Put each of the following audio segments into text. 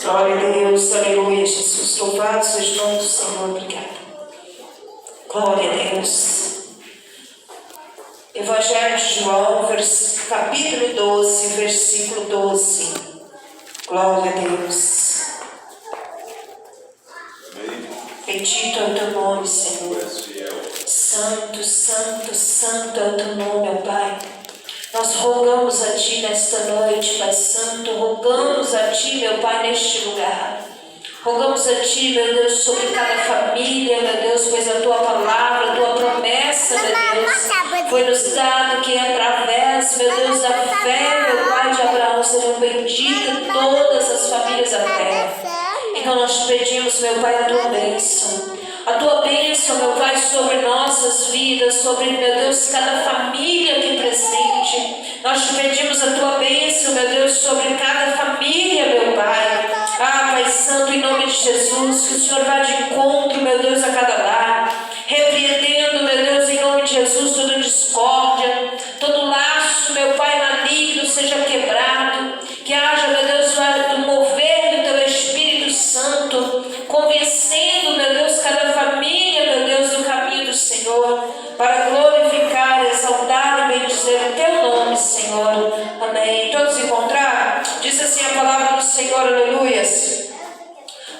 Glória a Deus, aleluia, Jesus. Louvado seja o nome do Senhor. Obrigada. Glória a Deus. Evangelho de João, capítulo 12, versículo 12. Glória a Deus. Bendito é o teu nome, Senhor. Santo, santo, santo é o teu nome, ó Pai. Nós rogamos a Ti nesta noite, Pai Santo. Rogamos a Ti, meu Pai, neste lugar. Rogamos a Ti, meu Deus, sobre cada família, meu Deus, pois a Tua palavra, a Tua promessa, meu Deus, foi nos dado que através, meu Deus, da fé, meu Pai de Abraão, serão benditas todas as famílias da terra. Então nós pedimos, meu Pai, a Tua bênção. A Tua bênção, meu Pai, sobre nossas vidas, sobre, meu Deus, cada família aqui presente. Nós te pedimos a Tua bênção, meu Deus, sobre cada família, meu Pai. Ah, Pai Santo, em nome de Jesus, que o Senhor vá de encontro, meu Deus, a cada lar, repreendendo, meu Deus, em nome de Jesus, toda discórdia, todo laço, meu Pai, maligno seja quebrado, que haja, meu Deus, o mover do Teu Espírito Santo, convencendo, meu Deus, cada família, meu Deus, do caminho do Senhor, para glorificar, exaltar e bendizer o Teu nome, Senhor. Amém. Todos encontraram? Diz assim a palavra do Senhor, aleluias.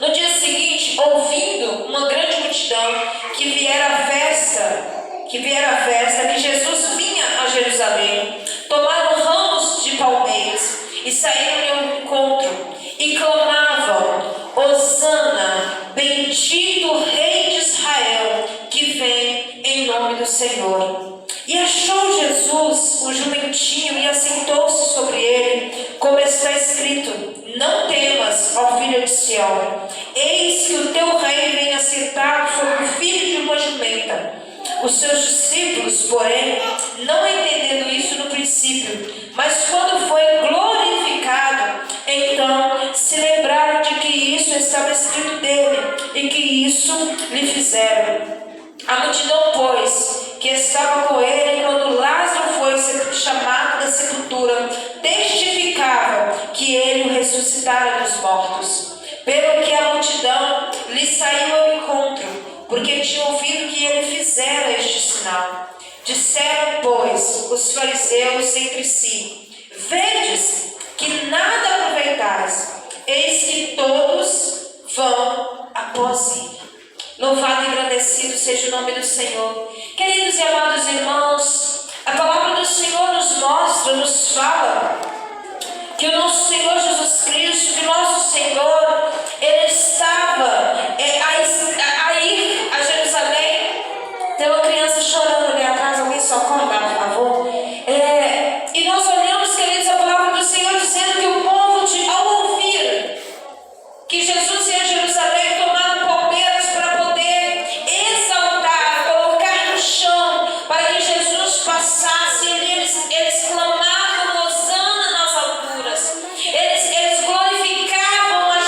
No dia seguinte, ouvindo uma grande multidão que viera à festa, que Jesus vinha a Jerusalém, tomaram ramos de palmeiras e saíram ao encontro e clamavam: Hosana, bendito o Rei de Israel, que vem em nome do Senhor. E achou Jesus um jumentinho e assentou-se sobre ele, como está escrito: Não temas, ó filha de Sião, eis que o teu rei vem assentado sobre o filho de uma jumenta. Os seus discípulos, porém, não entendendo isso no princípio, mas quando foi glorificado, então se lembraram de que isso estava escrito dele e que isso lhe fizeram. A multidão, pois, que estava com ele quando Lázaro foi chamado da sepultura, testificava que ele o ressuscitara dos mortos. Pelo que a multidão lhe saiu ao encontro, porque tinha ouvido que ele fizera este sinal. Disseram, pois, os fariseus entre si: Vedes que nada aproveitais, eis que todos vão após ele. Louvado e agradecido seja o nome do Senhor. Queridos e amados irmãos, a palavra do Senhor nos mostra, nos fala que o nosso Senhor Jesus Cristo, que o nosso Senhor, Ele estava a ir a Jerusalém. Tem uma criança chorando ali atrás, alguém socorre lá, por favor. E nós olhamos, queridos, a palavra do Senhor dizendo que o povo, ao ouvir que Jesus ia a Jerusalém, tomaram palmeiras para poder exaltar, colocar no chão, para que Jesus passasse. Eles clamavam Hosana nas alturas. Eles glorificavam a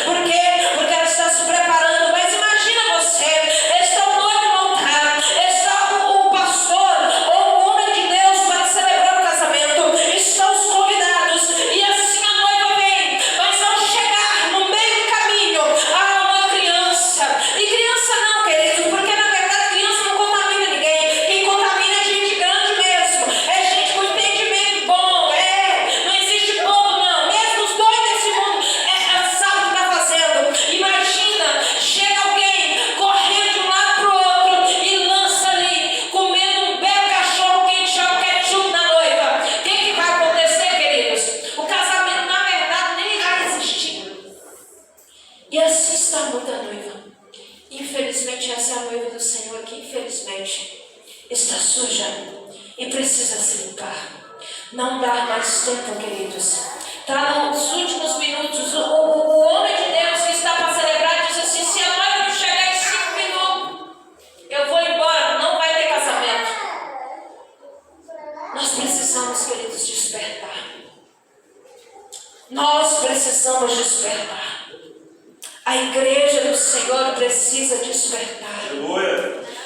Por quê? Porque ela está se preparando. Mas imagina você, está o noivo montado, está o pastor ou o homem de Deus para celebrar o casamento, estão os convidados, e assim a noiva vem. Mas ao chegar no meio do caminho, há uma criança. E criança não, querido, porque na verdade criança não contamina ninguém. Quem contamina é gente grande mesmo. É gente com entendimento bom. Não existe bobo não. Mesmo os dois desse mundo sabe o que está fazendo. Imagina, chega alguém correndo de um lado para o outro e lança ali, comendo um belo cachorro quente, joga ketchup na noiva. O que vai acontecer, queridos? O casamento na verdade nem vai existir. E assim está muita noiva. Infelizmente essa é a noiva do Senhor que infelizmente está suja e precisa se limpar. Não dá mais tempo, queridos. Está nos últimos minutos. O homem de Deus que está para celebrar diz assim: se a noiva não chegar em 5 minutos, eu vou embora, não vai ter casamento. Nós precisamos, queridos, despertar. Nós precisamos despertar. A igreja do Senhor precisa despertar.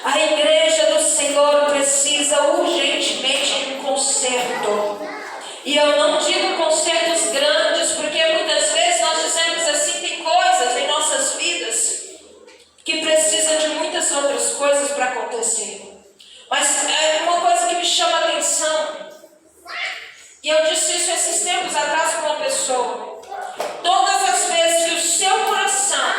A igreja do Senhor precisa urgentemente de um conserto. E eu não digo consertos grandes, porque muitas vezes nós dizemos assim, tem coisas em nossas vidas que precisam de muitas outras coisas para acontecer. Mas é uma coisa que me chama a atenção. E eu disse isso esses tempos atrás com uma pessoa. Todas as vezes que o seu coração,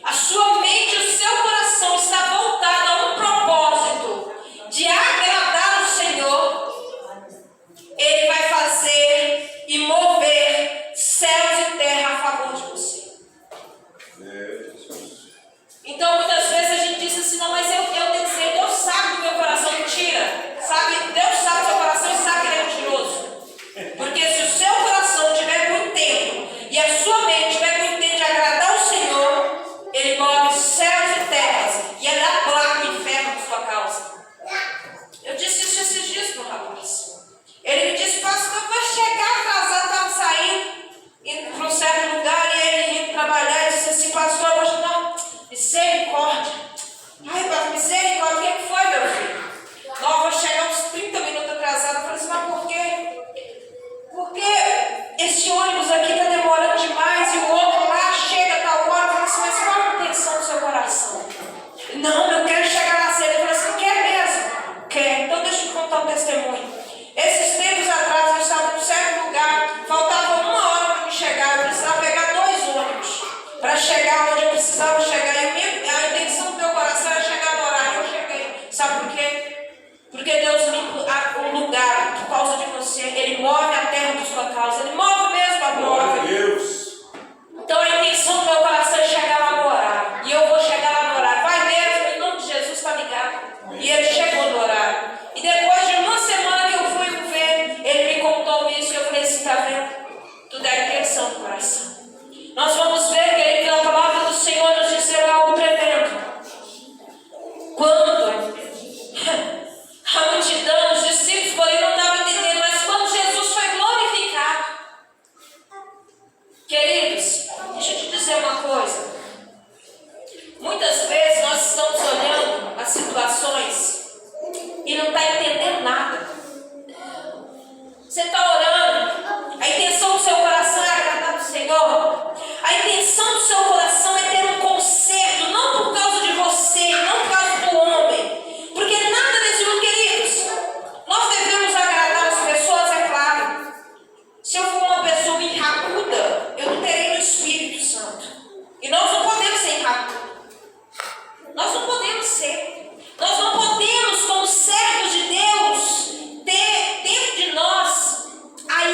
a sua mente e o seu coração está voltado a um propósito de agradar o Senhor, Ele vai fazer e mover céus e terra a favor de você. Então muitas vezes a gente diz assim, não, mas eu tenho que ser, Deus sabe do meu coração, mentira. Sabe? Deus sabe do seu coração e sabe que ele é mentiroso. Porque se o seu coração tiver com intento e a sua mente tiver com intento de agradar o Senhor, Ele move céus e terras e Ele aplaca o inferno por sua causa. Eu disse isso esses dias para o rapaz. Ele me disse, pastor, vai chegar atrasado, estava saindo, indo para um certo lugar, e ele indo trabalhar, e disse assim, pastor, hoje não, misericórdia. Ai, pastor, misericórdia, o que foi, meu filho? Não, eu vou chegar uns 30 minutos atrasado. Eu falei assim, mas por quê? Porque esse ônibus aqui está demorando demais, e o outro lá chega a tal hora. Eu falei assim, mas qual a intenção do seu coração? Não, eu quero chegar lá cedo. Eu falei assim, quer mesmo? Quer. Então deixa eu te contar um testemunho. Esses tempos atrás eu estava em um certo lugar, faltava 1 hora para me chegar, eu precisava pegar 2 ônibus para chegar onde eu precisava chegar. E a intenção do meu coração era chegar no horário. Eu cheguei. Sabe por quê? Porque Deus limpa o lugar por causa de você. Ele move a terra por sua causa. Ele move mesmo a move. Então a intenção do meu coração é chegar lá no horário. E eu vou chegar lá no horário. Vai mesmo, em nome de Jesus, está ligado. E ele chegou no horário. E depois de 1 semana que eu fui ver, ele me contou isso. E eu falei assim, está vendo? Tudo é a intenção do coração. Nós vamos ver, querido, que a palavra do Senhor nos diz algo tremendo. Quando a multidão, os discípulos, porém, não estavam entendendo, mas quando Jesus foi glorificado. Queridos, deixa eu te dizer uma coisa. Muitas vezes nós estamos olhando as situações e não está entendendo nada. Você está orando, a intenção do seu coração é agradar o Senhor. A intenção do seu coração é ter um conserto, não por causa de você, não por causa do homem. Porque nada desse mundo, queridos, nós devemos agradar as pessoas, é claro. Se eu for uma pessoa enracuda, eu não terei o Espírito Santo. E nós não podemos ser enracudos. Nós não podemos ser. Nós não podemos, como servos de Deus, ter dentro de nós a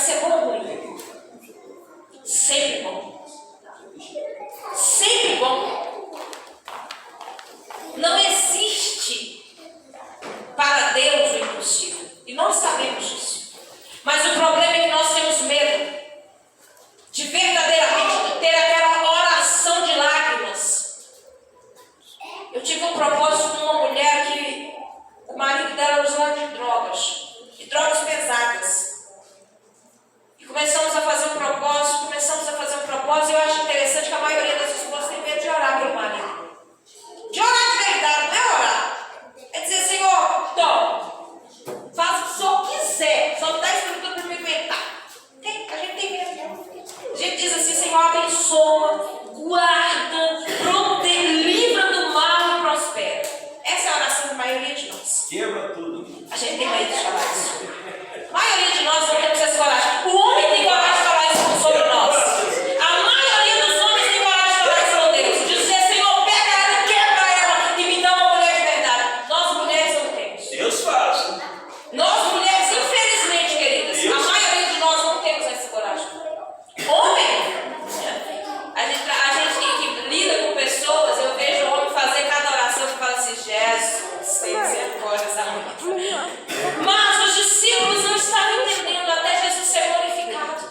ser bom ou ruim? Sempre bom. Sempre bom. Não existe para Deus o impossível. E nós sabemos disso. Mas o problema é que nós temos medo de verdadeiramente ter aquela oração de lágrimas. Eu tive um propósito com uma mulher que o marido dela usava de drogas pesadas. E começamos a fazer um propósito, e eu acho interessante que a maioria das esposas tem medo de orar pelo marido. De orar de verdade, não é orar. É dizer, Senhor, toma, faz o que o Senhor quiser, só me dá estrutura para me aguentar. A gente tem medo. A gente diz assim, Senhor, abençoa, guarda, livra do mal e prospera. Essa é a oração da maioria de nós. Quebra tudo. A gente tem medo de falar isso. A maioria de nós não temos essa coragem. O homem tem coragem de falar isso sobre nós. A maioria dos homens tem coragem de falar isso com Deus. Dizer, Senhor, pega ela e quebra ela e me dá uma mulher de verdade. Nós mulheres não temos. Deus faz. Nós mulheres, infelizmente, queridas, a maioria de nós não temos essa coragem. Homem, a gente que lida com pessoas, eu vejo o homem fazer cada oração e fala assim, Jesus, tem misericórdia essa mulher. Mas os discípulos não estavam entendendo até Jesus ser glorificado.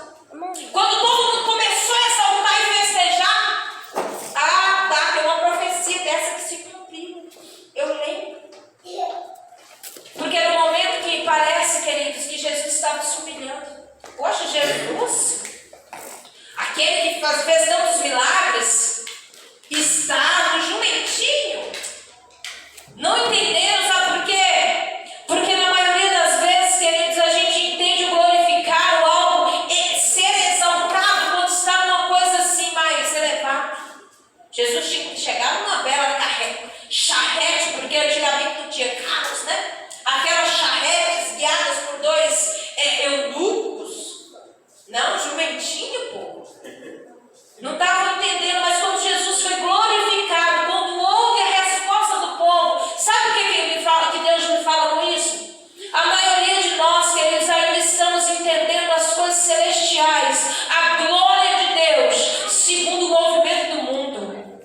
Quando todo mundo começou a exaltar e festejar, tem uma profecia dessa que se cumpriu. Eu lembro. Porque no momento que parece, queridos, que Jesus estava se humilhando. Poxa, Jesus, aquele que fez tantos milagres, está no jumentinho. Não entenderam, sabe por quê? Porque na maioria das vezes, queridos, a gente entende o glorificar, o algo, ser exaltado quando está numa coisa assim mais elevada. Jesus tinha que chegar numa bela charrete, porque antigamente não tinha carros, né? Aquelas charretes guiadas por dois eunucos. Não, jumentinho, pô. Não estavam entendendo, mas quando Jesus foi glorificado, quando houve a resposta do povo, sabe o que Deus me fala com isso? A maioria de nós, queridos, ainda estamos entendendo as coisas celestiais, a glória de Deus, segundo o movimento do mundo.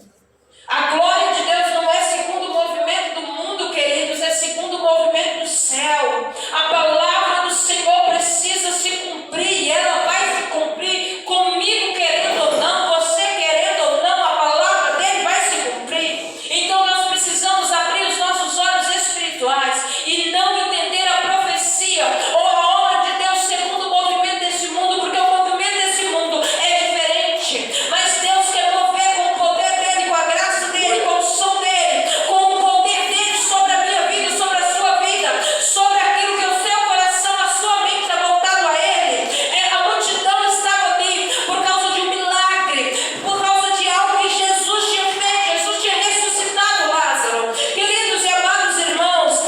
A glória de Deus não é segundo o movimento do mundo, queridos, é segundo o movimento do céu. A palavra do Senhor precisa se cumprir, e ela vai se cumprir comigo, querendo ou não, você querendo ou não, a palavra dele vai se cumprir. Então nós precisamos abrir os nossos olhos espirituais e não entender a profecia ou a obra de Deus segundo o movimento desse mundo, porque o movimento desse mundo é diferente. Mas Deus quer mover com o poder dele, com a graça dele, com o som dele, com o poder dele sobre a minha vida, sobre a sua vida, sobre aquilo que o seu coração, a sua mente está voltado a ele. A multidão estava ali por causa de um milagre, por causa de algo que Jesus tinha feito. Jesus tinha ressuscitado Lázaro. Queridos e amados irmãos,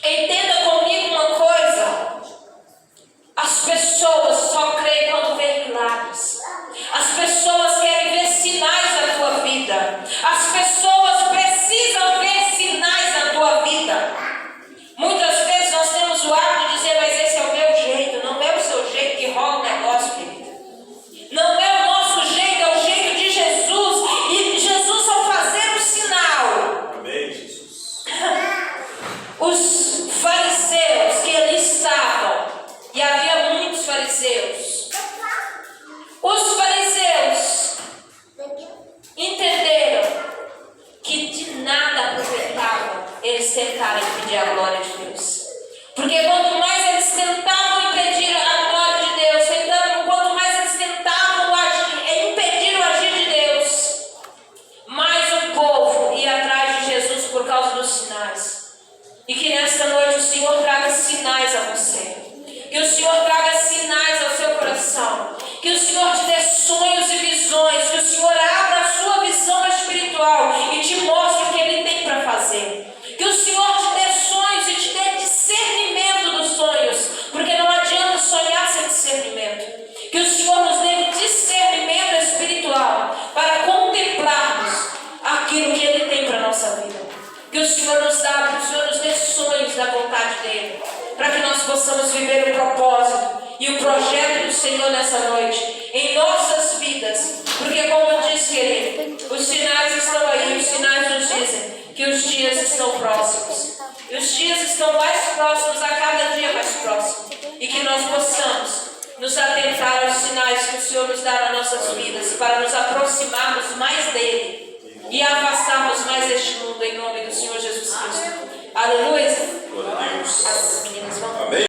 entenda comigo uma coisa: as pessoas só creem quando vêem milagres. As pessoas querem ver sinais na tua vida. As pessoas precisam ver sinais na tua vida. Muitas vezes nós temos o hábito de dizer, mas esse é o meu jeito. Não é o seu jeito que rola o negócio, querida. Não é o nosso jeito, é o jeito de Jesus. E Jesus, ao fazer o sinal, Amém, Jesus. os fariseus que ali estavam, e havia muitos fariseus, os fariseus entenderam que de nada aproveitavam eles tentarem impedir a glória de Deus. Porque quanto mais eles tentavam impedir a glória de Deus, quanto mais eles tentavam impedir o agir de Deus, mais o povo ia atrás de Jesus por causa dos sinais. E que nesta noite o Senhor traga sinais a você. Que o Senhor traga sinais ao seu coração. Que o Senhor te dê sonhos e visões. Que o Senhor abra a sua visão espiritual e te mostre o que Ele tem para fazer. Que o Senhor te dê sonhos e te dê discernimento dos sonhos. Porque não adianta sonhar sem discernimento. Que o Senhor nos dê discernimento espiritual para contemplarmos aquilo que Ele tem para a nossa vida. Que o Senhor nos dê sonhos da vontade dEle, para que nós possamos viver o propósito e o projeto do Senhor nessa noite em nossas vidas. Porque como eu disse, querido, os sinais estão aí, os sinais nos dizem que os dias estão próximos. E os dias estão mais próximos, a cada dia mais próximo. E que nós possamos nos atentar aos sinais que o Senhor nos dá nas nossas vidas, para nos aproximarmos mais dele e afastarmos mais deste mundo, em nome do Senhor Jesus Cristo. Aleluia. Glória a Deus. As meninas vão. Amém.